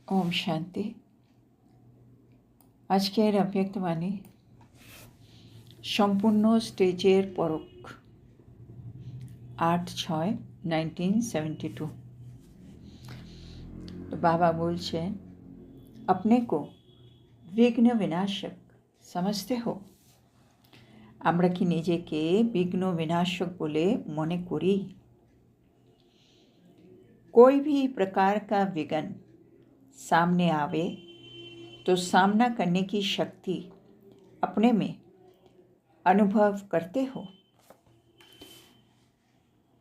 ओम शांति। আজকের অব্যক্তবাণী সম্পূর্ণ স্টেজের পরক 8/6/1972। तो बाबा बोलছেন, अपने को विघ्न विनाशक समझते हो? আমরা কি নিজেকে বিঘ্ন विनाशक बोले মনে করি? कोई भी प्रकार का विघ्न सामने आवे तो सामना करने की शक्ति अपने में अनुभव करते हो?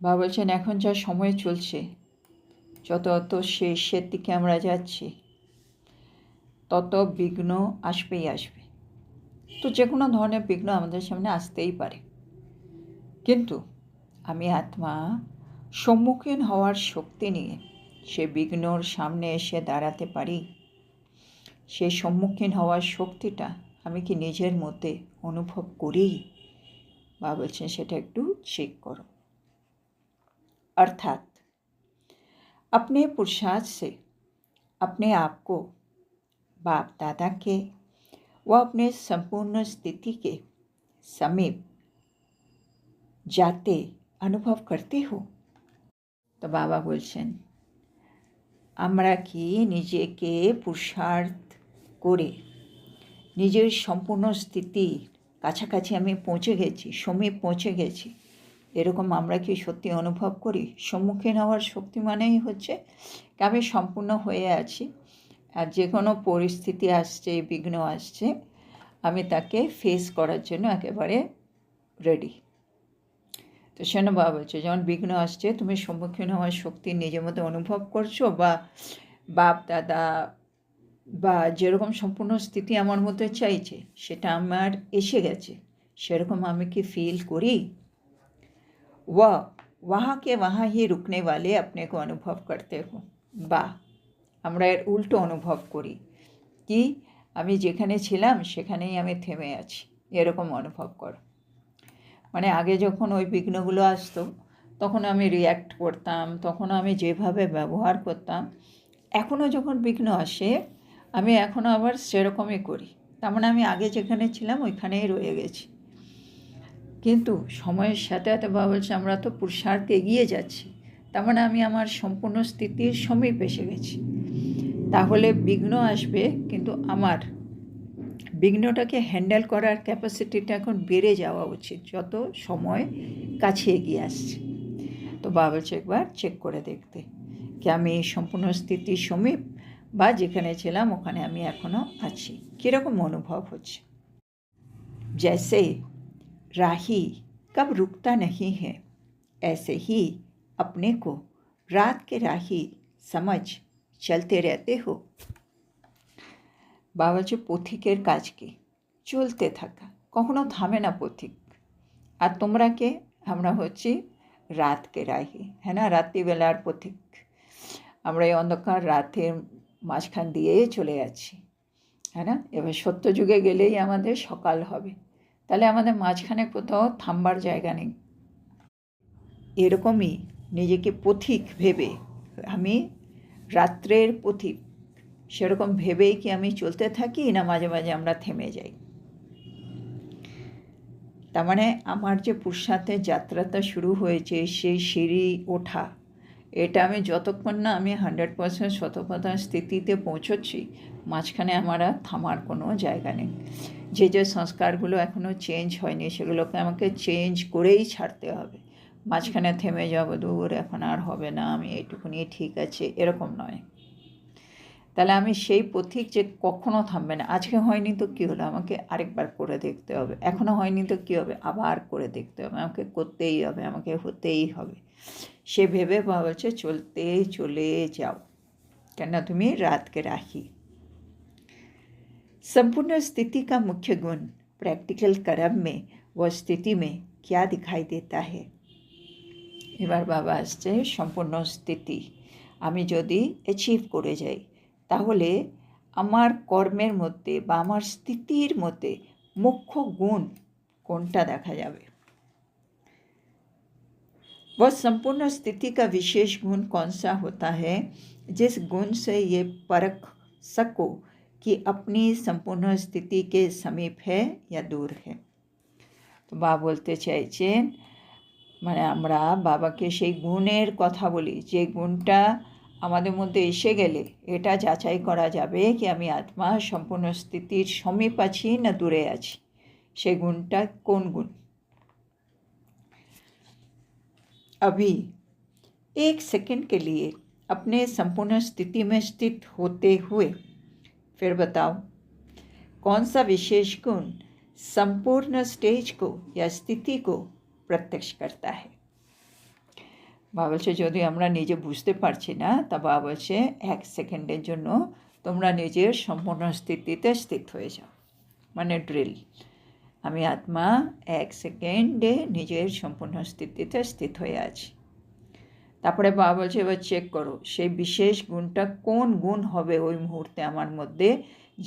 বাবা বলছেন, এখন যা সময় চলছে, যত শেষের দিকে আমরা যাচ্ছি, তত বিঘ্ন আসবেই আসবে। তো যে কোনো ধরনের বিঘ্ন আমাদের সামনে আসতেই পারে, কিন্তু আমি আত্মা সম্মুখীন হওয়ার শক্তি নিয়ে সে বিঘ্নর সামনে এসে দাঁড়াতে পারি। সেই সম্মুখীন হওয়ার শক্তিটা আমি কি নিজের মধ্যে অনুভব করি? বাবা বলছেন, সেটা একটু চেক করো। अर्थात अपने पुरुषार्थ से अपने आप को बाप दादा के व अपने संपूर्ण स्थिति के समीप जाते अनुभव करते हो? तो बाबा बोलছেন, আমরা কি নিজেকে পুরুষার্থ করে নিজের সম্পূর্ণ স্থিতির কাছাকাছি আমি পৌঁছে গেছি, সমীপ পৌঁছে গেছি, এরকম আমরা কি সত্যি অনুভব করি? সম্মুখীন হওয়ার শক্তি মানেই হচ্ছে আমি সম্পূর্ণ হয়ে আছি, আর যে কোনো পরিস্থিতি আসছে, বিঘ্ন আসছে, আমি তাকে ফেস করার জন্য একেবারে রেডি। তো সেন বাবা বলছে, যখন বিঘ্ন আসছে তুমি সম্মুখীন হওয়ার শক্তি নিজের মধ্যে অনুভব করছো, বা বাপ দাদা বা যেরকম সম্পূর্ণ স্থিতি আমার মধ্যে চাইছে সেটা আমার এসে গেছে, সেরকম আমি কি ফিল করি? वहाँ के वहाँ ही रुकने वाले अपने को अनुभव करते हो, বা আমরা এর উল্টো অনুভব করি কি আমি যেখানে ছিলাম সেখানেই আমি থেমে আছি, এরকম অনুভব করো। মানে আগে যখন ওই বিঘ্নগুলো আসতো তখন আমি রিয়্যাক্ট করতাম, তখন আমি যেভাবে ব্যবহার করতাম, এখনও যখন বিঘ্ন আসে আমি এখনও আবার সেরকমই করি। তার মানে আমি আগে যেখানে ছিলাম ওইখানেই রয়ে গেছি। কিন্তু সময়ের সাথে সাথে বাবা বলছে, আমরা তো পুরুষার্থে এগিয়ে যাচ্ছি, তার মানে আমি আমার সম্পূর্ণ স্থিতির সমীপ এসে গেছি। তাহলে বিঘ্ন আসবে, কিন্তু আমার বিঘ্নটাকে হ্যান্ডেল করার ক্যাপাসিটিটা এখন বেড়ে যাওয়া উচিত যত সময় কাছে এগিয়ে আসছে। তো বাবা বলছে, একবার চেক করে দেখতে কি আমি সম্পূর্ণ স্থিতির সমীপ বা যেখানে ছিলাম ওখানে আমি এখনও আছি, কীরকম অনুভব হচ্ছে। जैसे राही कब रुकता नहीं है, ऐसे ही अपने को रात के राही समझ चलते रहते हो। বাবা যে পথিকের কাজ কি? চলতে থাকা, কখনো থামে না পথিক। আর তোমরা কে? আমরা হচ্ছি রাতকে রাহি, হ্যাঁ না, রাত্রিবেলার পথিক। আমরা এই অন্ধকার রাতের মাঝখান দিয়ে চলে যাচ্ছি, হ্যাঁ না। এবার সত্যযুগে গেলেই আমাদের সকাল হবে, তাহলে আমাদের মাঝখানে কোথাও থামবার জায়গা নেই। এরকমই নিজেকে পথিক ভেবে, আমি রাত্রের পথিক, সেরকম ভেবেই কি আমি চলতে থাকি, না মাঝে মাঝে আমরা থেমে যাই? তার মানে আমার যে পুরুষার্থের যাত্রাটা শুরু হয়েছে, সেই সিঁড়ি ওঠা, এটা আমি যতক্ষণ না আমি 100% শতকথা স্থিতিতে পৌঁছচ্ছি, মাঝখানে আমার আর থামার কোনো জায়গা নেই। যে সংস্কারগুলো এখনও চেঞ্জ হয়নি সেগুলোকে আমাকে চেঞ্জ করেই ছাড়তে হবে। মাঝখানে থেমে যাব, দূর এখন আর হবে না, আমি এইটুকুনি ঠিক আছে, এরকম নয়। তাহলে আমি সেই পথিক যে কখনো থামবে না। আজকে হয়নি তো কী হলো, আমাকে আরেকবার করে দেখতে হবে। এখনও হয়নি তো কী হবে, আবার করে দেখতে হবে, আমাকে করতেই হবে, আমাকে হতেই হবে। সে ভেবে বাবা বলছে, চলতে চলে যাও, কেন তুমি রাতকে রাহি। संपूर्ण स्थिति का मुख्य गुण प्रैक्टिकल कर्म में व स्थिति में क्या दिखाई देता है? এবার বাবা আসছে, সম্পূর্ণ স্থিতি আমি যদি অ্যাচিভ করে যাই, তাহলে আমার কর্মের মধ্যে বা আমার স্থিতির মধ্যে মুখ্য গুণ কোনটা দেখা যাবে? वह संपूर्ण स्थिति का विशेष गुण कौन सा होता है जिस गुण से ये परख सको कि अपनी संपूर्ण स्थिति के समीप है या दूर है। তো বাবা বলতে চাইছেন মানে আমরা বাবাকে সেই গুণের কথা বলি যে গুণটা আমাদের মধ্যে এসে গেলে এটা যাচাই করা যাবে কি আমি আত্মা সম্পূর্ণ স্থিতির সমীপ আছি না দূরে আছি। সেই গুণটা কোন গুণ? अभी एक सेकंड के लिए अपने संपूर्ण स्थिति में स्थित होते हुए फिर बताओ कौन सा विशेष गुण संपूर्ण स्टेज को या स्थिति को प्रत्यक्ष करता है। বাবা বলছে যদি আমরা নিজে বুঝতে পারছি না তা বাবা বলছে এক সেকেন্ডের জন্য তোমরা নিজের সম্পূর্ণ স্থিতিতে স্থিত হয়ে যাও, মানে ড্রিল। আমি আত্মা এক সেকেন্ডে নিজের সম্পূর্ণ স্থিতিতে স্থিত হয়ে আছি। তারপরে বাবা বলছে এবার চেক করো সেই বিশেষ গুণটা কোন গুণ হবে ওই মুহূর্তে আমার মধ্যে,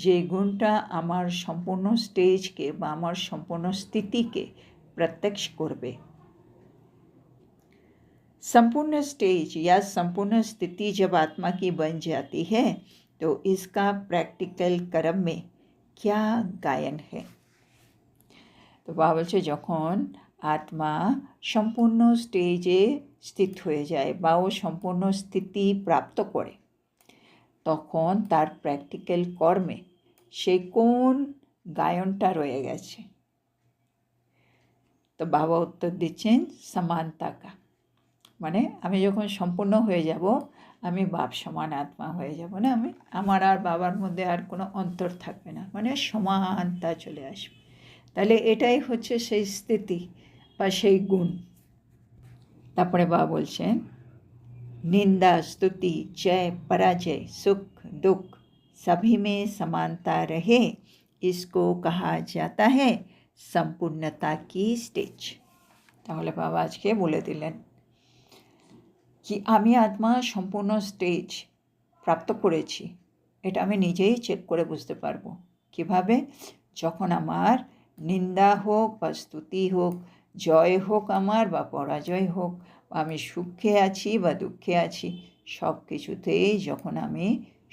যে গুণটা আমার সম্পূর্ণ স্টেজকে বা আমার সম্পূর্ণ স্থিতিকে প্রত্যক্ষ করবে। संपूर्ण स्टेज या संपूर्ण स्थिति जब आत्मा की बन जाती है तो इसका प्रैक्टिकल कर्म में क्या गायन है। तो बाबा বলছে যখন আত্মা সম্পূর্ণ স্টেজে স্থিত হয়ে যায় বা ও সম্পূর্ণ স্থিতি প্রাপ্ত করে তখন তার প্র্যাকটিক্যাল কর্মে সেই কোন গায়নটা রয়ে গেছে। তো বাবা উত্তর দিচ্ছেন সমানতা কা, মানে আমি যখন সম্পূর্ণ হয়ে যাব আমি বাপ সমান আত্মা হয়ে যাব না, আমি আমার আর বাবার মধ্যে আর কোনো অন্তর থাকবে না, মানে সমানতা চলে আসবে। তাহলে এটাই হচ্ছে সেই স্থিতি বা সেই গুণ। তারপরে বাবা বলছেন निंदा स्तुति जय पराजय सुख दुख सभी में समानता रहे, इसको कहा जाता है संपूर्णता की स्टेज। তাহলে বাবা আজকে বলে দিলেন কি আমি আত্মা সম্পূর্ণ স্টেজ প্রাপ্ত করেছি, এটা আমি নিজেই চেক করে বুঝতে পারবো। কিভাবে? যখন আমার নিন্দা হোক বা স্তুতি হোক, জয় হোক আমার বা পরাজয় হোক, আমি সুখে আছি বা দুঃখে আছি, সব কিছুতেই যখন আমি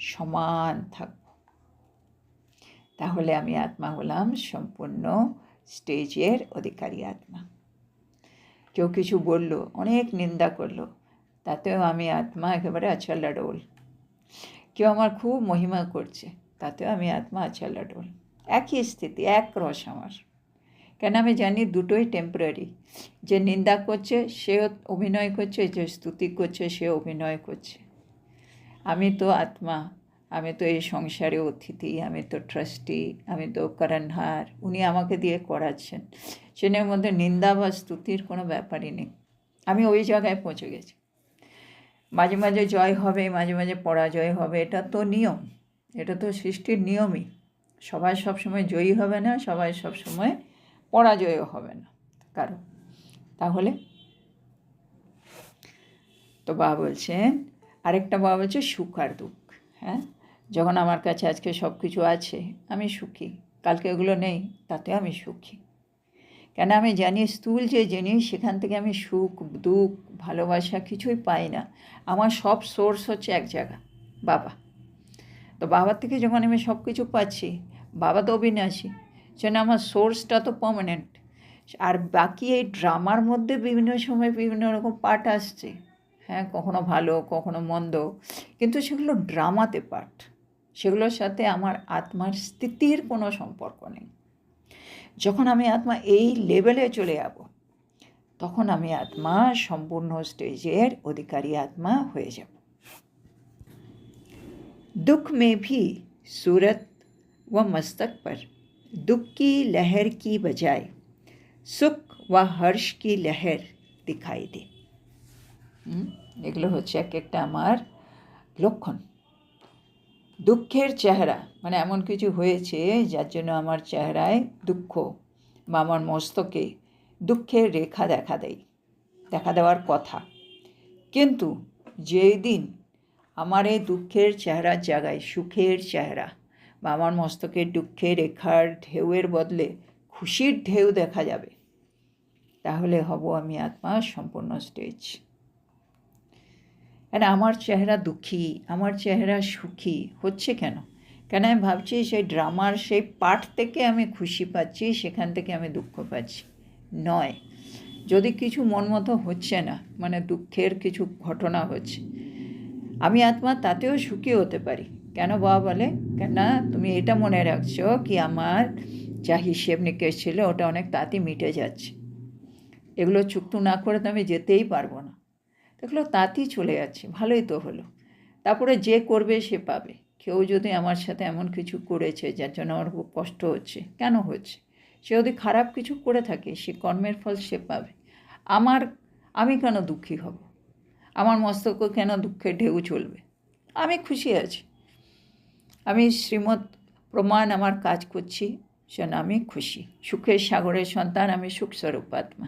সমান থাকব তাহলে আমি আত্মা হলাম সম্পূর্ণ স্টেজের অধিকারী আত্মা। কেউ কিছু বলল, অনেক নিন্দা করলো, তাতেও আমি আত্মা একেবারে আছাল লাডোল। কেউ আমার খুব মহিমা করছে, তাতেও আমি আত্মা আছাল লাডোল। একই স্থিতি, এক রস আমার। কেন আমি জানি দুটোই টেম্পোরারি। যে নিন্দা করছে সে অভিনয় করছে, যে স্তুতি করছে সে অভিনয় করছে। আমি তো আত্মা, আমি তো এই সংসারে অতিথি, আমি তো ট্রাস্টি, আমি তো করণহার, উনি আমাকে দিয়ে করাচ্ছেন। সেনের মধ্যে নিন্দা বা স্তুতির কোনো ব্যাপারই নেই। আমি ওই জায়গায় পৌঁছে গেছি। মাঝে মাঝে জয় হবে, মাঝে মাঝে পরাজয় হবে, এটা তো নিয়ম, এটা তো সৃষ্টির নিয়মই। সবাই সবসময় জয়ী হবে না, সবাই সবসময় পরাজয়ও হবে না কারো। তাহলে তো বাবা বলছেন আরেকটা, বাবা বলছে সুখ আর দুঃখ। হ্যাঁ, যখন আমার কাছে আজকে সব কিছু আছে আমি সুখী, কালকে এগুলো নেই তাতে আমি সুখী। কেন আমি জানি স্থূল যে জিনিস সেখান থেকে আমি সুখ দুঃখ ভালোবাসা কিছুই পাই না। আমার সব সোর্স হচ্ছে এক জায়গা, বাবা। তো বাবার থেকে যখন আমি সব কিছু পাচ্ছি, বাবা তো অবিনাশী, যেন আমার সোর্সটা তো পার্মানেন্ট। আর বাকি এই ড্রামার মধ্যে বিভিন্ন সময় বিভিন্ন রকম পার্ট আসছে, হ্যাঁ, কখনো ভালো কখনো মন্দ, কিন্তু সেগুলো ড্রামাতে পার্ট, সেগুলোর সাথে আমার আত্মার স্থিতির কোনো সম্পর্ক নেই। যখন আমি আত্মা এই লেভেলে চলে যাব তখন আমি আত্মা সম্পূর্ণ স্টেজের অধিকারী আত্মা হয়ে যাব। दुख में भी सूरत व मस्तक पर दुख की लहर की बजाय सुख व हर्ष की लहर दिखाई दे। এগুলো হচ্ছে এক একটা আমার লক্ষণ। দুঃখের চেহারা মানে এমন কিছু হয়েছে যার জন্য আমার চেহারায় দুঃখ বা আমার মস্তকে দুঃখের রেখা দেখা দেওয়ার কথা। কিন্তু যেই দিন আমার এই দুঃখের চেহারার জায়গায় সুখের চেহারা বা আমার মস্তকের দুঃখের রেখার ঢেউয়ের বদলে খুশির ঢেউ দেখা যাবে, তাহলে হব আমি আত্মা সম্পূর্ণ স্টেজ। আর আমার চেহারা দুঃখী, আমার চেহারা সুখী হচ্ছে কেন? কেন আমি ভাবছি সেই ড্রামার সেই পার্ট থেকে আমি খুশি পাচ্ছি, সেখান থেকে আমি দুঃখ পাচ্ছি নয়। যদি কিছু মন মতো হচ্ছে না, মানে দুঃখের কিছু ঘটনা হচ্ছে, আমি আত্মা তাতেও সুখী হতে পারি। কেন বাবা বলে, কেন তুমি এটা মনে রাখছো কি আমার যা হিসেব নিকেশ ছিল ওটা অনেক তাড়াতাড়ি মিটে যাচ্ছে, এগুলো চুক্তি না করে তো আমি যেতেই পারবো না, এগুলো তাড়াতাড়ি চলে যাচ্ছে, ভালোই তো হলো। তারপরে যে করবে সে পাবে। কেউ যদি আমার সাথে এমন কিছু করেছে যার জন্য আমার খুব কষ্ট হচ্ছে, কেন হচ্ছে, সে যদি খারাপ কিছু করে থাকে সে কর্মের ফল সে পাবে। আমি কেন দুঃখী হব, আমার মস্তকে কেন দুঃখের ঢেউ চলবে? আমি খুশি আছি, আমি শ্রীমৎ প্রমাণ আমার কাজ করছি, সেজন্য আমি খুশি। সুখের সাগরের সন্তান আমি, সুখস্বরূপ আত্মা।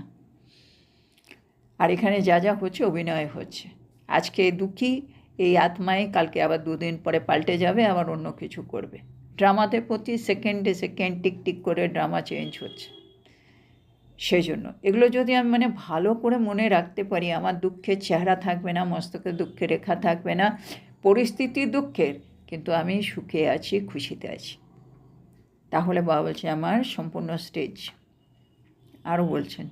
আর এখানে যা যা হচ্ছে অভিনয় হচ্ছে। আজকে দুঃখী এই আত্মাই কালকে আবার 2 দিন পরে পাল্টে যাবে, আবার অন্য কিছু করবে। ড্রামাতে প্রতি সেকেন্ডে সেকেন্ড টিক টিক করে ড্রামা চেঞ্জ হচ্ছে। সেই জন্য এগুলো যদি আমি মানে ভালো করে মনে রাখতে পারি, আমার দুঃখের চেহারা থাকবে না, মস্তকে দুঃখের রেখা থাকবে না, পরিস্থিতি দুঃখের, কিন্তু আমি সুখে আছি, খুশিতে আছি, তাহলে বাবা বলছে আমার সম্পূর্ণ স্টেজ। আরও বলছেন,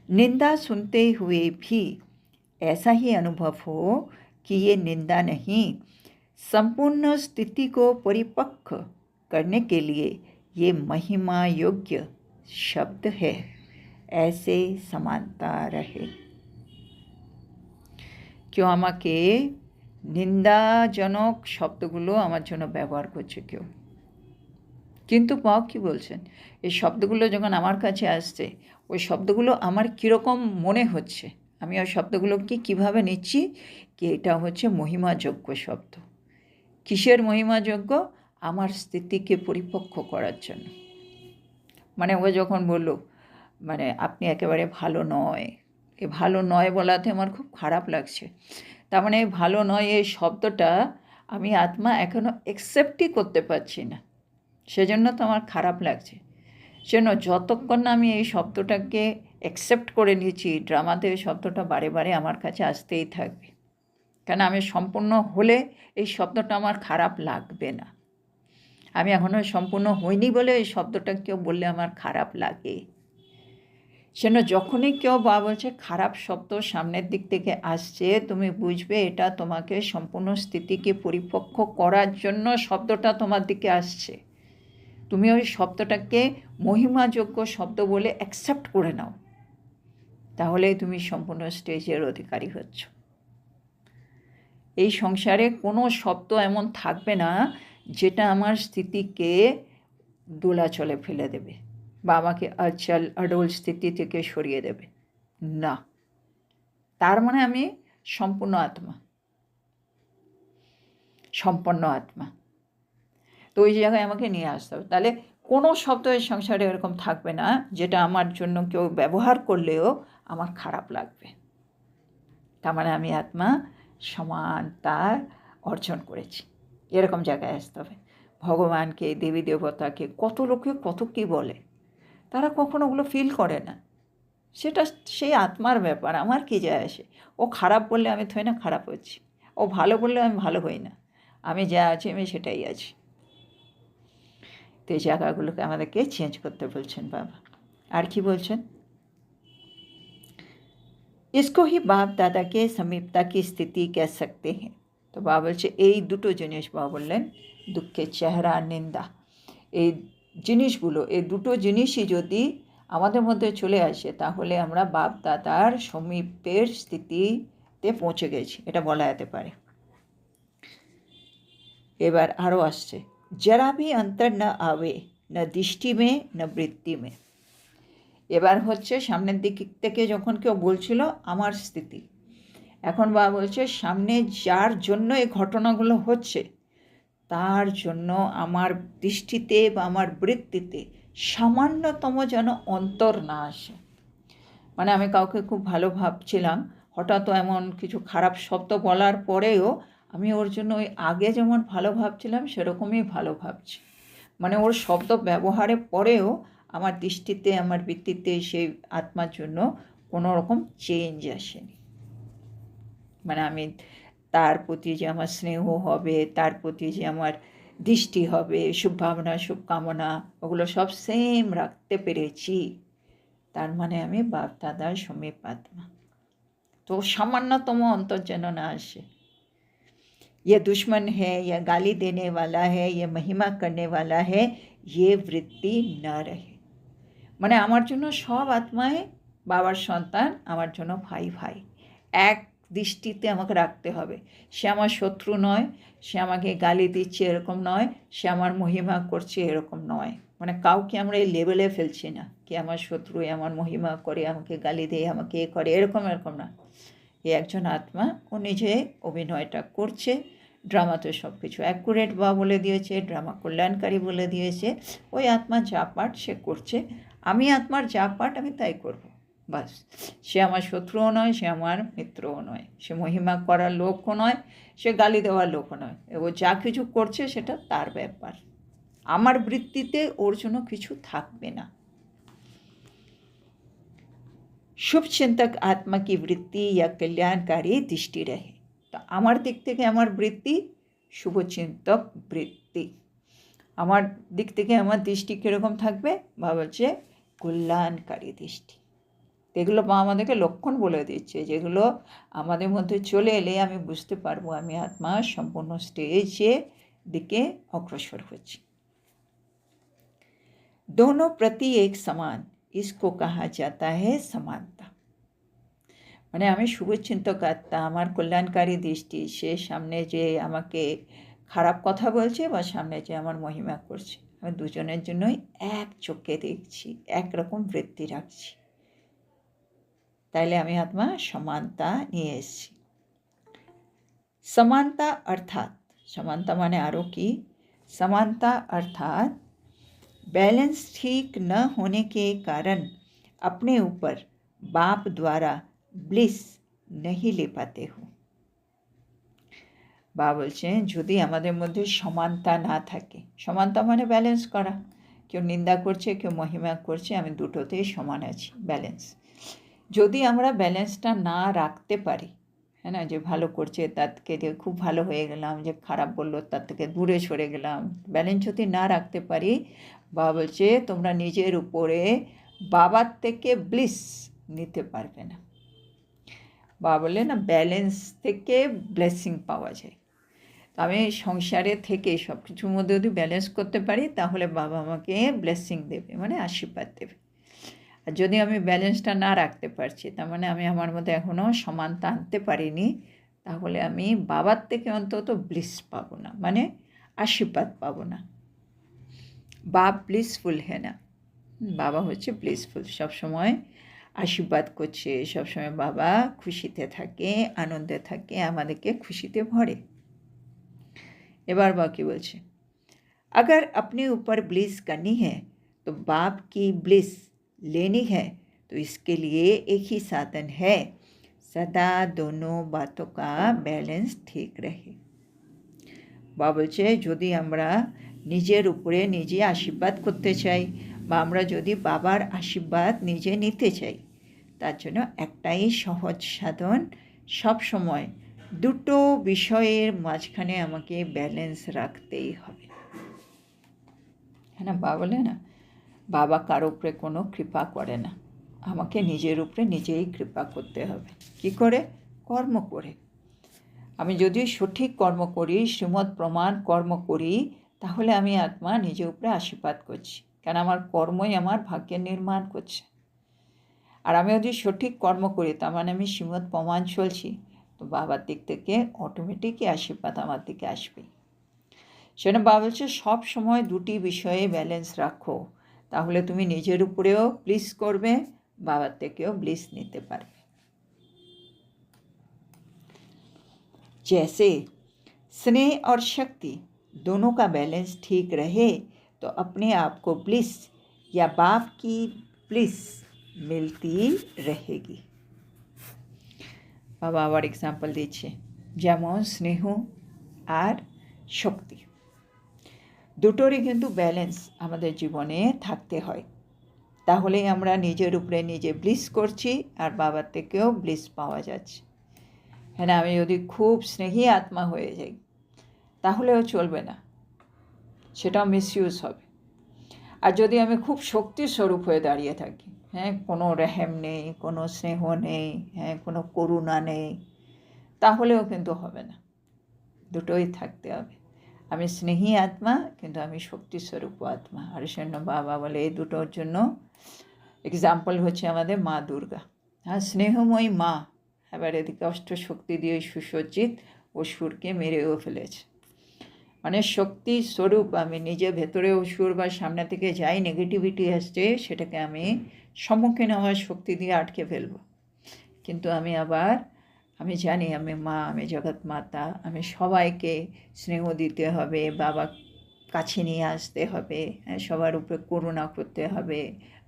निंदा सुनते हुए भी ऐसा ही अनुभव हो कि ये निंदा नहीं, संपूर्ण स्थिति को परिपक्व करने के लिए ये महिमा योग्य शब्द है, ऐसे समानता रहे। কেউ আমাকে নিন্দাজনক শব্দগুলো আমার জন্য ব্যবহার করছে কেউ, কিন্তু বাবা কী বলছেন, এই শব্দগুলো যখন আমার কাছে আসছে, ওই শব্দগুলো আমার কীরকম মনে হচ্ছে, আমি ওই শব্দগুলোকে কীভাবে নিচ্ছি, কি এটা হচ্ছে মহিমাযোগ্য শব্দ। কিসের মহিমাযোগ্য? আমার স্থিতিকে পরিপক্ক করার জন্য। মানে ও যখন বলল মানে আপনি একেবারে ভালো নয়, এ ভালো নয় বলাতে আমার খুব খারাপ লাগছে, তার মানে ভালো নয় এই শব্দটা আমি আত্মা এখনও অ্যাকসেপ্টই করতে পারছি না, সেজন্য তো আমার খারাপ লাগছে। সেজন্য যতক্ষণ না আমি এই শব্দটাকে অ্যাকসেপ্ট করে নিয়েছি, ড্রামাতে এই শব্দটা বারে বারে আমার কাছে আসতেই থাকবে, কেন আমি সম্পূর্ণ হলে এই শব্দটা আমার খারাপ লাগবে না। আমি এখনও সম্পূর্ণ হইনি বলে এই শব্দটা কেউ বললে আমার খারাপ লাগে। সেজন্য যখনই কেউ বা বলছে খারাপ শব্দ সামনের দিক থেকে আসছে, তুমি বুঝবে এটা তোমাকে সম্পূর্ণ স্থিতিকে পরিপক্ক করার জন্য শব্দটা তোমার দিকে আসছে। তুমি ওই শব্দটাকে মহিমাযোগ্য শব্দ বলে অ্যাকসেপ্ট করে নাও, তাহলেই তুমি সম্পূর্ণ স্টেজের অধিকারী হচ্ছ। এই সংসারে কোনো শব্দ এমন থাকবে না যেটা আমার স্থিতিকে দোলাচলে ফেলে দেবে বা আমাকে অচল অডল স্থিতি থেকে সরিয়ে দেবে না। তার মানে আমি সম্পূর্ণ আত্মা, সম্পন্ন আত্মা। তো ওই জায়গায় আমাকে নিয়ে আসতে হবে। তাহলে কোনো শব্দ এই সংসারে এরকম থাকবে না যেটা আমার জন্য কেউ ব্যবহার করলেও আমার খারাপ লাগবে। তার মানে আমি আত্মা সমানতা অর্জন করেছি, এরকম জায়গায় আসতে হবে। ভগবানকে, দেবী দেবতাকে কত লোকে কত কী বলে, তারা কখনো ওগুলো ফিল করে না, সেটা সেই আত্মার ব্যাপার, আমার কী যায় আসে। ও খারাপ বললে আমি থই না খারাপ হচ্ছি, ও ভালো বললে আমি ভালো হই না, আমি যা আছি আমি সেটাই আছি। তো এই জায়গাগুলোকে আমাদেরকে চেঞ্জ করতে বলছেন বাবা। আর কি বলছেন, इसको ही बाप दादा के समीपता की स्थिति कह सकते हैं। তো বাবা বলছে এই দুটো জিনিস, বাবা বললেন দুঃখের চেহারা, নিন্দা, এই জিনিসগুলো, এই দুটো জিনিসই যদি আমাদের মধ্যে চলে আসে তাহলে আমরা বাপ দাদার সমীপের স্থিতিতে পৌঁছে গেছি, এটা বলা যেতে পারে। এবার আরও আসছে, जरा भी अंतर न आवे न दृष्टि में न वृत्ति में। এবার হচ্ছে সামনের দিক থেকে যখন কেউ বলছিল আমার স্থিতি, এখন বাবা বলছে সামনে যার জন্য এই ঘটনাগুলো হচ্ছে তার জন্য আমার দৃষ্টিতে বা আমার বৃত্তিতে সামান্যতম যেন অন্তর না আসে। মানে আমি কাউকে খুব ভালো ভাবছিলাম, হঠাৎ এমন কিছু খারাপ শব্দ বলার পরেও আমি ওর জন্য ওই আগে যেমন ভালো ভাবছিলাম সেরকমই ভালো ভাবছি। মানে ওর শব্দ ব্যবহারের পরেও আমার দৃষ্টিতে, আমার বৃত্তিতে সেই আত্মার জন্য কোনো রকম চেঞ্জ আসেনি। মানে আমি তার প্রতি যে আমার স্নেহ হবে, তার প্রতি যে আমার দৃষ্টি হবে, শুভভাবনা শুভকামনা ওগুলো সব সেম রাখতে পেরেছি, তার মানে আমি বাপ দাদার সমীপ আত্মা। তো সামান্যতম অন্তর যেন না আসে, ये दुश्मन है, या गाली देने वाला है, ये महिमा करने वाला है, ये वृत्ति न रहे। মানে আমার জন্য সব আত্মায় বাবার সন্তান, আমার জন্য ভাই ভাই, এক দৃষ্টিতে আমাকে রাখতে হবে। সে আমার শত্রু নয়, সে আমাকে গালি দিচ্ছে এরকম নয়, সে আমার মহিমা করছে এরকম নয়। মানে কাউকে আমরা এই লেভেলে ফেলছি না কি আমার শত্রু, আমার মহিমা করে, আমাকে গালি দেয়, আমাকে এ করে, এরকম না। এ একজন আত্মা, ও নিজে অভিনয়টা করছে। ড্রামাতে সব কিছু অ্যাকুরেট বা বলে দিয়েছে, ড্রামা কল্যাণকারী বলে দিয়েছে। ওই আত্মা যা পাঠ সে করছে, আমি আত্মার যা পাঠ আমি তাই করব, বাস। সে আমার শত্রুও নয়, সে আমার মিত্রও নয়, সে মহিমা করার লোকও নয়, সে গালি দেওয়ার লোকও নয়। ও যা কিছু করছে সেটা তার ব্যাপার, আমার বৃত্তিতে ওর জন্য কিছু থাকবে না। शुभ चिंतक आत्मा की वृत्ति या कल्याणकारी दृष्टि रहे। तो আমার দিক থেকে আমার বৃত্তি শুভচিন্তক বৃত্তি, আমার দিক থেকে আমার দৃষ্টি কীরকম থাকবে? বা বলছে কল্যাণকারী দৃষ্টি। এগুলো মা আমাদেরকে লক্ষণ বলে দিচ্ছে, যেগুলো আমাদের মধ্যে চলে এলে আমি বুঝতে পারবো আমি আত্মা সম্পূর্ণ স্টেজে দিকে অগ্রসর হচ্ছি। दोनों प्रति एक समान, इसको कहा जाता है समानता। মানে আমি শুভচিন্তক আত্মা, আমার কল্যাণকারী দৃষ্টি, সে সামনে যে আমাকে খারাপ কথা বলছে বা সামনে যে আমার মহিমা করছে, আমি দুজনের জন্যই এক চোখে দেখছি, একরকম বৃত্তি রাখছি। তাইলে আমি আত্মা সমানতা নিয়ে এসেছি। समानता अर्थात, समानता माने आरो की, समानता अर्थात बैलेंस ठीक न होने के कारण अपने ऊपर बाप द्वारा ब्लिस नहीं ले पाते हो। বা বলছেন যদি আমাদের মধ্যে সমানতা না থাকে, সমানতা মানে ব্যালেন্স করা, কেউ নিন্দা করছে কেউ মহিমা করছে, আমি দুটোতেই সমান আছি, ব্যালেন্স। যদি আমরা ব্যালেন্সটা না রাখতে পারি, হ্যাঁ না, যে ভালো করছে তার থেকে দিয়ে খুব ভালো হয়ে গেলাম, যে খারাপ বললো তার থেকে দূরে সরে গেলাম, ব্যালেন্স যদি না রাখতে পারি, বা বলছে তোমরা নিজের উপরে বাবার থেকে ব্লিস নিতে পারবে না। বা বলে না ব্যালেন্স থেকে ব্লেসিং পাওয়া যায়। আমি সংসারে থেকে সব কিছুর মধ্যে যদি ব্যালেন্স করতে পারি, তাহলে বাবা আমাকে ব্লেসিং দেবে, মানে আশীর্বাদ দেবে। আর যদি আমি ব্যালেন্সটা না রাখতে পারছি, তার মানে আমি আমার মধ্যে এখনও সমানতা আনতে পারিনি, তাহলে আমি বাবার থেকে অন্তত ব্লিস পাবো না, মানে আশীর্বাদ পাবো না। বাপ ব্লিসফুল হ্যাঁ না, বাবা হচ্ছে ব্লিসফুল, সবসময় আশীর্বাদ করছে, সবসময় বাবা খুশিতে থাকে, আনন্দে থাকে, আমাদেরকে খুশিতে ভরে। এবার বা কি বলছে, अगर अपने ऊपर ब्लिस करनी है तो बाप की ब्लिस लेनी है, तो इसके लिए एक ही साधन है, सदा दोनों बातों का बैलेंस ठीक रहे। বা বলছে যদি আমরা নিজের উপরে নিজে আশীর্বাদ করতে চাই, বা আমরা যদি বাবার আশীর্বাদ নিজে নিতে চাই, তার জন্য একটাই সহজ সাধন, সব সময় দুটো বিষয়ের মাঝখানে আমাকে ব্যালেন্স রাখতেই হবে। হ্যাঁ না, বাবা বলে না, বাবা কারো উপরে কোনো কৃপা করে না, আমাকে নিজের উপরে নিজেই কৃপা করতে হবে। কি করে? কর্ম করে। আমি যদি সঠিক কর্ম করি, শ্রীমৎ প্রমাণ কর্ম করি, তাহলে আমি আত্মা নিজের উপরে আশীর্বাদ করছি, কারণ আমার কর্মই আমার ভাগ্যের নির্মাণ করছে। আর আমি যদি সঠিক কর্ম করি, তার মানে আমি শ্রীমৎ প্রমাণ চলছি, তো বাবার দিক থেকে অটোমেটিকই আশীর্বাদ আমার দিকে আসবেই। সেটা বাবা বলছে সব সময় দুটি বিষয়ে ব্যালেন্স রাখো, তাহলে তুমি নিজের উপরেও ব্লিস করবে, বাবার থেকেও ব্লিস নিতে পারবে। जैसे स्नेह और शक्ति दोनों का बैलेंस ठीक रहे, तो अपने आप को ब्लिस या बाप की ब्लिस मिलती रहेगी। বাবা আবার এক্সাম্পল দিচ্ছে, যেমন স্নেহ আর শক্তি দুটোরই কিন্তু ব্যালেন্স আমাদের জীবনে থাকতে হয়, তাহলেই আমরা নিজের উপরে নিজে ব্লিস করছি আর বাবার থেকেও ব্লিস পাওয়া যাচ্ছে। হ্যাঁ না, আমি যদি খুব স্নেহী আত্মা হয়ে যাই তাহলেও চলবে না, সেটাও মিসইউজ হবে। আর যদি আমি খুব শক্তিস্বরূপ হয়ে দাঁড়িয়ে থাকি, হ্যাঁ, কোনো রেহেম নেই, কোনো স্নেহ নেই, হ্যাঁ, কোনো করুণা নেই, তাহলেও কিন্তু হবে না। দুটোই থাকতে হবে। আমি স্নেহী আত্মা, কিন্তু আমি শক্তিস্বরূপ আত্মা। আর সেজন্য বাবা বলে এই দুটোর জন্য এক্সাম্পল হচ্ছে আমাদের মা দুর্গা। হ্যাঁ, স্নেহময়ী মা, এবার এদিকে অষ্টশক্তি দিয়ে সুসজ্জিত অসুরকে মেরেও ফেলেছে। মানে শক্তি স্বরূপ আমি নিজে ভেতরে অসুর বা সামনে থেকে যাই নেগেটিভিটি আসছে, সেটাকে আমি সম্মুখীন হওয়ার শক্তি দিয়ে আটকে ফেলব। কিন্তু আমি জানি আমি মা, আমি জগৎ মাতা, আমি সবাইকে স্নেহ দিতে হবে, বাবা কাছে নিয়ে আসতে হবে, সবার উপরে করুণা করতে হবে,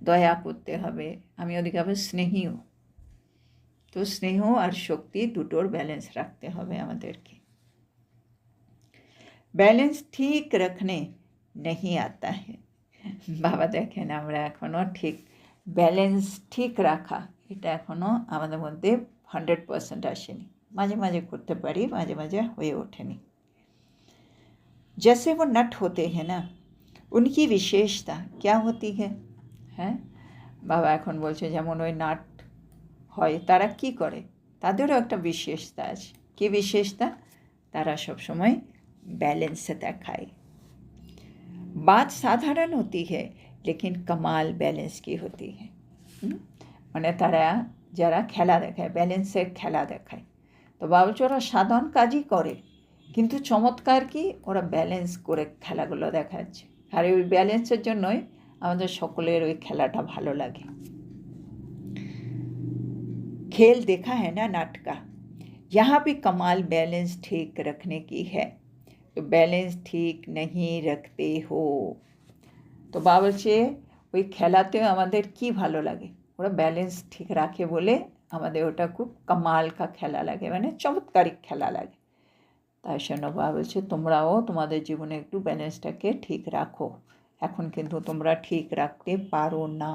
দয়া করতে হবে। আমি ওদিকে আবার স্নেহীও। তো স্নেহ আর শক্তি দুটোর ব্যালেন্স রাখতে হবে আমাদেরকে। ব্যালেন্স ঠিক রাখনে नहीं आता है। বাবা দেখেন আমরা এখনও ঠিক ব্যালেন্স ঠিক রাখা, এটা এখনও আমাদের মধ্যে 100% আসেনি। মাঝে মাঝে করতে পারি, মাঝে মাঝে হয়ে ওঠেনি। जैसे वो नट होते हैं ना, उनकी विशेषता क्या होती है? হ্যাঁ, বাবা এখন বলছে যেমন ওই নাট হয়, তারা কি করে, তাদেরও একটা বিশেষতা আছে। কি বিশেষতা? তারা সবসময় बैलेंस দেখায়। बात साधारण होती है लेकिन कमाल बैलेंस की होती है। মানে তারা যারা খেলা দেখায়, ব্যালেন্সের খেলা দেখায়, তো বাবা বলছে ওরা সাধারণ কাজই করে, কিন্তু চমৎকার কি ওরা ব্যালেন্স করে খেলাগুলো দেখাচ্ছে। আর ওই ব্যালেন্সের জন্যই আমাদের সকলের ওই খেলাটা ভালো লাগে। खेल देखा है ना नाटका, यहाँ भी कमाल बैलेंस ठीक रखने की है, तो ব্যালেন্স ঠিক नहीं रखते हो। তো বাবা বলছে ওই খেলাতেও আমাদের কি ভালো লাগে, ওরা ব্যালেন্স ঠিক রাখে বলে আমাদের ওটা খুব কামাল কা খেলা লাগে, মানে চমৎকারিক খেলা লাগে। তাই জন্য বাবা বলছে তোমরাও তোমাদের জীবনে একটু ব্যালেন্সটাকে ঠিক রাখো, এখন কিন্তু তোমরা ঠিক রাখতে পারো না।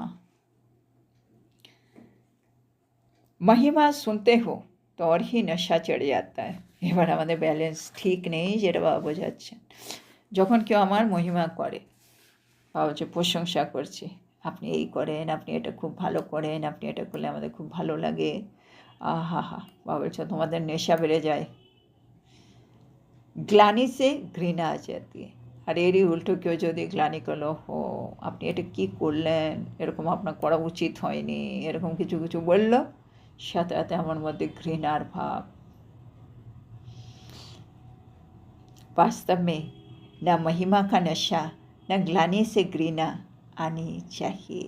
महिमा सुनते हो तो और ही नशा चढ़ जाता है। এবার আমাদের ব্যালেন্স ঠিক নেই, যেটা বাবা বোঝাচ্ছেন। যখন কেউ আমার মহিমা করে, বাবা হচ্ছে প্রশংসা করছে, আপনি এই করেন, আপনি এটা খুব ভালো করেন, আপনি এটা করলে আমাদের খুব ভালো লাগে, আহা হা, বাবা বলছে তোমাদের নেশা বেড়ে যায়। গ্লানি সে ঘৃণা आ जाती है। আর এরই উল্টো কেউ যদি গ্লানি করলো, হো আপনি এটা কী করলেন, এরকম আপনার করা উচিত হয়নি, এরকম কিছু কিছু বললো, সাথে সাথে আমার মধ্যে ঘৃণার ভাব। वास्तव में न महिमा का नशा न ग्लानि से घृणा आनी चाहिए।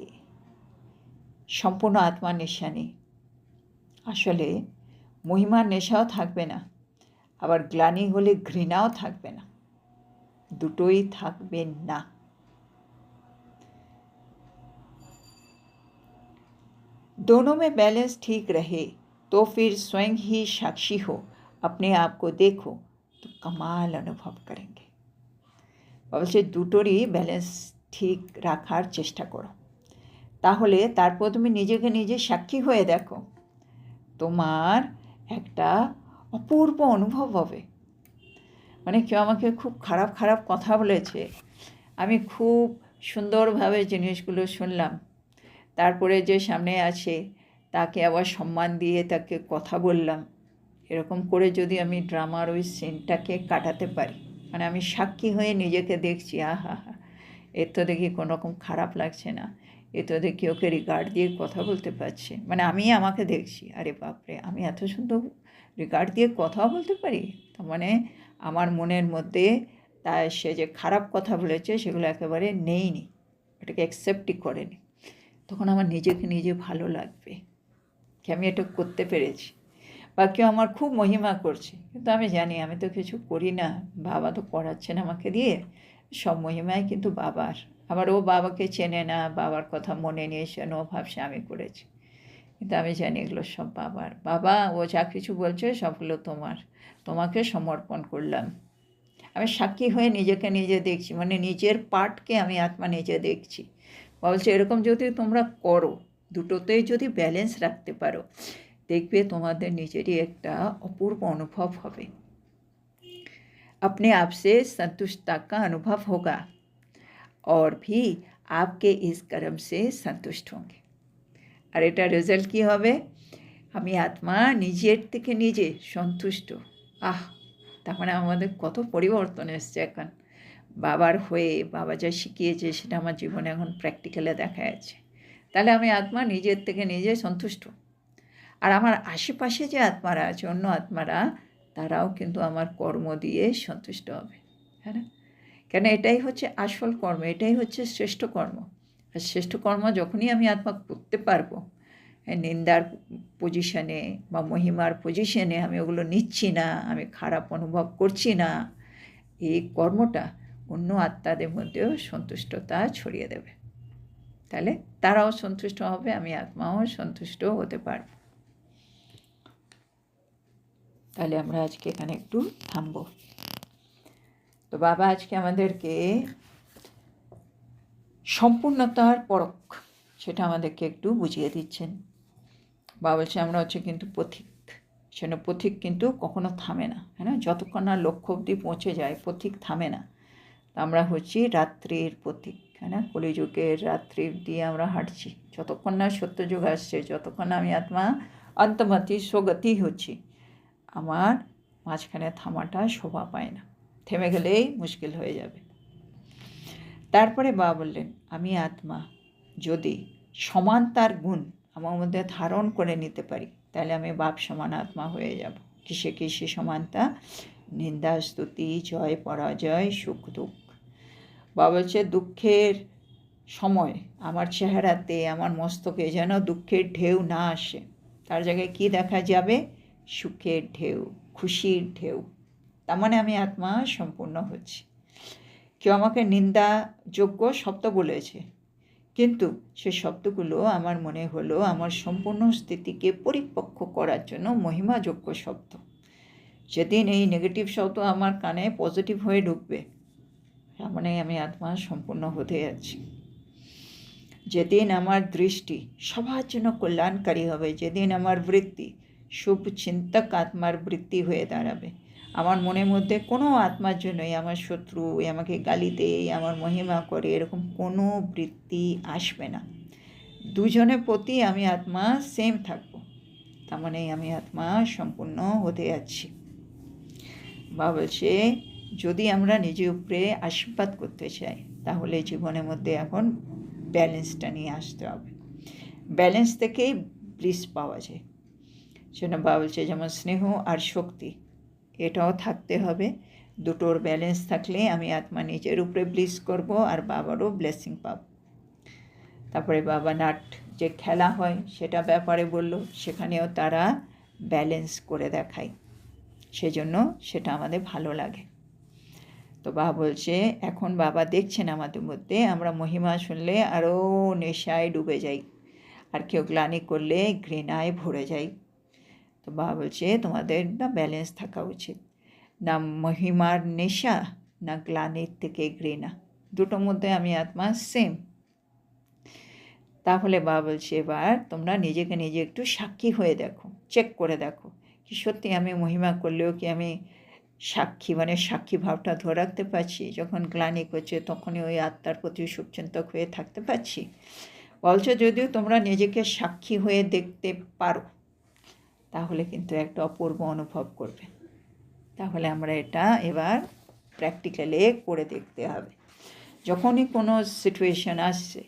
সম্পূর্ণ আত্মার নেশা নেই, আসলে মহিমার নেশাও থাকবে না, আবার গ্লানি হলে ঘৃণাও থাকবে না, দুটোই থাকবে না। दोनों में बैलेंस ठीक रहे तो फिर स्वयं ही साक्षी हो, अपने आप को देखो तो कमाल अनुभव करेंगे। বলছে দুটোরই ব্যালেন্স ঠিক রাখার চেষ্টা করো, তাহলে তারপর তুমি নিজেকে নিজে সাক্ষী হয়ে দেখো, তোমার একটা অপূর্ব অনুভব হবে। মানে কেউ আমাকে খুব খারাপ খারাপ কথা বলেছে, আমি খুব সুন্দরভাবে জিনিসগুলো শুনলাম, তারপরে যে সামনে আছে তাকে আবার সম্মান দিয়ে তাকে কথা বললাম, এরকম করে যদি আমি ড্রামার ওই সিনটাকে কাটাতে পারি, মানে আমি সাক্ষী হয়ে নিজেকে দেখছি, আহা হা, এর তো দেখি কোনো রকম খারাপ লাগছে না, এ তো দেখি ওকে রিগার্ড দিয়ে কথা বলতে পারছে, মানে আমি আমাকে দেখছি, আরে বাপরে আমি এত সুন্দর রিগার্ড দিয়ে কথাও বলতে পারি। তার মানে আমার মনের মধ্যে তাই সে যে খারাপ কথা বলেছে সেগুলো একেবারে নেইনি, এটাকে অ্যাকসেপ্টই করেনি। তখন আমার নিজেকে নিজে ভালো লাগবে কি আমি এটা করতে পেরেছি। বা কেউ আমার খুব মহিমা করছে, কিন্তু আমি জানি আমি তো কিছু করি না, বাবা তো করাচ্ছেন আমাকে দিয়ে, সব মহিমাই কিন্তু বাবার। আবার ও বাবাকে চেনে না, বাবার কথা মনে নিয়ে সে ভাবছে আমি করেছি, কিন্তু আমি জানি এগুলো সব বাবার। বাবা ও যা কিছু বলছে সবগুলো তোমার, তোমাকে সমর্পণ করলাম। আমি সাক্ষী হয়ে নিজেকে নিজে দেখছি, মানে নিজের পার্টকে আমি আত্মা নিজে দেখছি। বলছে এরকম যদি তোমরা করো, দুটোতেই যদি ব্যালেন্স রাখতে পারো, দেখবে তোমাদের নিজেরই একটা অপূর্ব অনুভব হবে। अपने आप से संतुष्टता का अनुभव होगा और भी आपके इस कर्म से संतुष्ट होंगे। আর এটা রেজাল্ট কী হবে? আমি আত্মা নিজের থেকে নিজে সন্তুষ্ট। তার মানে আমাদের কত পরিবর্তন এসছে এখন। বাবার হয়ে বাবা যা শিখিয়েছে সেটা আমার জীবনে এখন প্র্যাকটিক্যালে দেখা যাচ্ছে। তাহলে আমি আত্মা নিজের থেকে নিজে সন্তুষ্ট। আর আমার আশেপাশে যে আত্মারা আছে, অন্য আত্মারা, তারাও কিন্তু আমার কর্ম দিয়ে সন্তুষ্ট হবে, হ্যাঁ না? কেন এটাই হচ্ছে আসল কর্ম, এটাই হচ্ছে শ্রেষ্ঠ কর্ম। আর শ্রেষ্ঠ কর্ম যখনই আমি আত্মা করতে পারবো, নিন্দার পজিশনে বা মহিমার পজিশনে আমি ওগুলো নিচ্ছি না, আমি খারাপ অনুভব করছি না, এই কর্মটা অন্য আত্মাদের মধ্যেও সন্তুষ্টতা ছড়িয়ে দেবে। তাহলে তারাও সন্তুষ্ট হবে, আমি আত্মাও সন্তুষ্ট হতে পারব। তাহলে আমরা আজকে এখানে একটু থামব। তো বাবা আজকে আমাদেরকে সম্পূর্ণতার পরখ সেটা আমাদেরকে একটু বুঝিয়ে দিচ্ছেন। বাবা বলছে আমরা হচ্ছে কিন্তু পথিক, সেটা পথিক কিন্তু কখনো থামে না, হ্যাঁ না? যতক্ষণ না লক্ষ্য অবধি পৌঁছে যায় পথিক থামে না। আমরা হচ্ছি রাত্রির পথিক, হ্যাঁ না? কলিযুগের রাত্রি দিয়ে আমরা হাঁটছি। যতক্ষণ না সত্যযুগ আসছে, যতক্ষণ না আমি আত্মা অন্তমতি স্বগতি হচ্ছি, আমার মাঝখানে থামাটা শোভা পায় না। থেমে গেলেই মুশকিল হয়ে যাবে। তারপরে বাবা বললেন আমি আত্মা যদি সমানতার গুণ আমার মধ্যে ধারণ করে নিতে পারি, তাহলে আমি বাপ সমান আত্মা হয়ে যাব। কিসে কিসে সমানতা? নিন্দা স্তুতি, জয় পরাজয়, সুখ দুঃখ। বাবা বলছে দুঃখের সময় আমার চেহারাতে, আমার মস্তকে যেন দুঃখের ঢেউ না আসে, তার জায়গায় কি দেখা যাবে? সুখের ঢেউ, খুশির ঢেউ। তার মানে আমি আত্মা সম্পূর্ণ হচ্ছি। কেউ আমাকে নিন্দাযোগ্য শব্দ বলেছে, কিন্তু সে শব্দগুলো আমার মনে হলো আমার সম্পূর্ণ স্থিতিকে পরিপক্ক করার জন্য মহিমাযোগ্য শব্দ। যেদিন এই নেগেটিভ শব্দ আমার কানে পজিটিভ হয়ে ঢুকবে, তার মানে আমি আত্মা সম্পূর্ণ হতে যাচ্ছি। যেদিন আমার দৃষ্টি সবার জন্য কল্যাণকারী হবে, যেদিন আমার বৃত্তি শুভ চিন্তক আত্মার বৃত্তি হয়ে দাঁড়াবে, আমার মনের মধ্যে কোনো আত্মার জন্যই আমার শত্রু, আমাকে গালি দেয়, আমার মহিমা করে, এরকম কোনো বৃত্তি আসবে না। দুজনের প্রতি আমি আত্মা সেম থাকবো, তার মানে আমি আত্মা সম্পূর্ণ হতে যাচ্ছি। বা বলছে যদি আমরা নিজের উপরে আশীর্বাদ করতে চাই, তাহলে জীবনের মধ্যে এখন ব্যালেন্সটা নিয়ে আসতে হবে। ব্যালেন্স থেকেই ব্লিস পাওয়া যায়। সেজন্য বাবা বলছে যেমন স্নেহ আর শক্তি, এটাও থাকতে হবে। দুটোর ব্যালেন্স থাকলে আমি আত্মা নিজের উপরে ব্লিস করব আর বাবারও ব্লেসিং পাব। তারপরে বাবা নাট যে খেলা হয় সেটা ব্যাপারে বলল, সেখানেও তারা ব্যালেন্স করে দেখায়, সেজন্য সেটা আমাদের ভালো লাগে। তো বাবা বলছে এখন বাবা দেখছেন আমাদের মধ্যে আমরা মহিমা শুনলে আরও নেশায় ডুবে যাই, আর কেউ গ্লানি করলে ঘৃণায় ভরে যাই। তো বাবা বলছে তোমাদের না ব্যালেন্স থাকা উচিত, না মহিমার নেশা, না গ্লানির থেকে ঘৃণা, দুটোর মধ্যে আমি আত্মা সেম। তাহলে বাবা বলছে এবার তোমরা নিজেকে নিজে একটু সাক্ষী হয়ে দেখো, চেক করে দেখো কি সত্যি আমি মহিমা করলেও কি আমি সাক্ষী, মানে সাক্ষী ভাবটা ধরে রাখতে পারছি? যখন গ্লানি করছে তখনই ওই আত্মার প্রতি শুভচিন্তক হয়ে থাকতে পারছি? বলছে যদিও তোমরা নিজেকে সাক্ষী হয়ে দেখতে পারো, তাহলে কিন্তু একটা অপূর্ব অনুভব করবে। তাহলে আমরা এটা এবার প্র্যাকটিক্যালে করে দেখতে হবে। যখনই কোনো সিচুয়েশান আসছে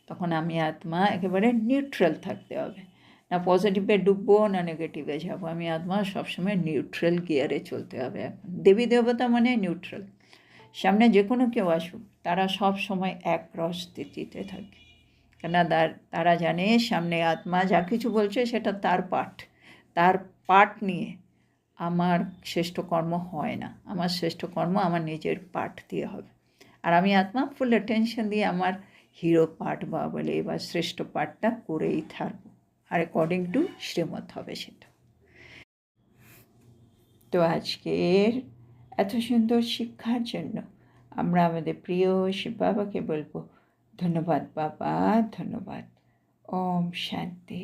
তখন আমি আত্মা একেবারে নিউট্রাল থাকতে হবে, না পজিটিভে ডুববো না নেগেটিভে যাবো। আমি আত্মা সবসময় নিউট্রাল গিয়ারে চলতে হবে। এখন দেবী দেবতা মানে নিউট্রাল, সামনে যে কোনো কেউ আসুক তারা সব সময় একরস স্থিতিতে থাকে, কেন তারা জানে সামনে আত্মা যা কিছু বলছে সেটা তার পাঠ নিয়ে আমার শ্রেষ্ঠ কর্ম হয় না। আমার শ্রেষ্ঠ কর্ম আমার নিজের পাঠ দিয়ে হবে, আর আমি আত্মা ফুল অ্যাটেনশন দিয়ে আমার হিরো পাঠ বা বলে এবার শ্রেষ্ঠ পাঠটা করেই থাকবো, আর অ্যাকর্ডিং টু শ্রীমত হবে সেটা। তো আজকের এত সুন্দর শিক্ষার জন্য আমরা আমাদের প্রিয় শিব বাবাকে বলবো ধন্যবাদ বাবা, ধন্যবাদ। ওম শান্তি।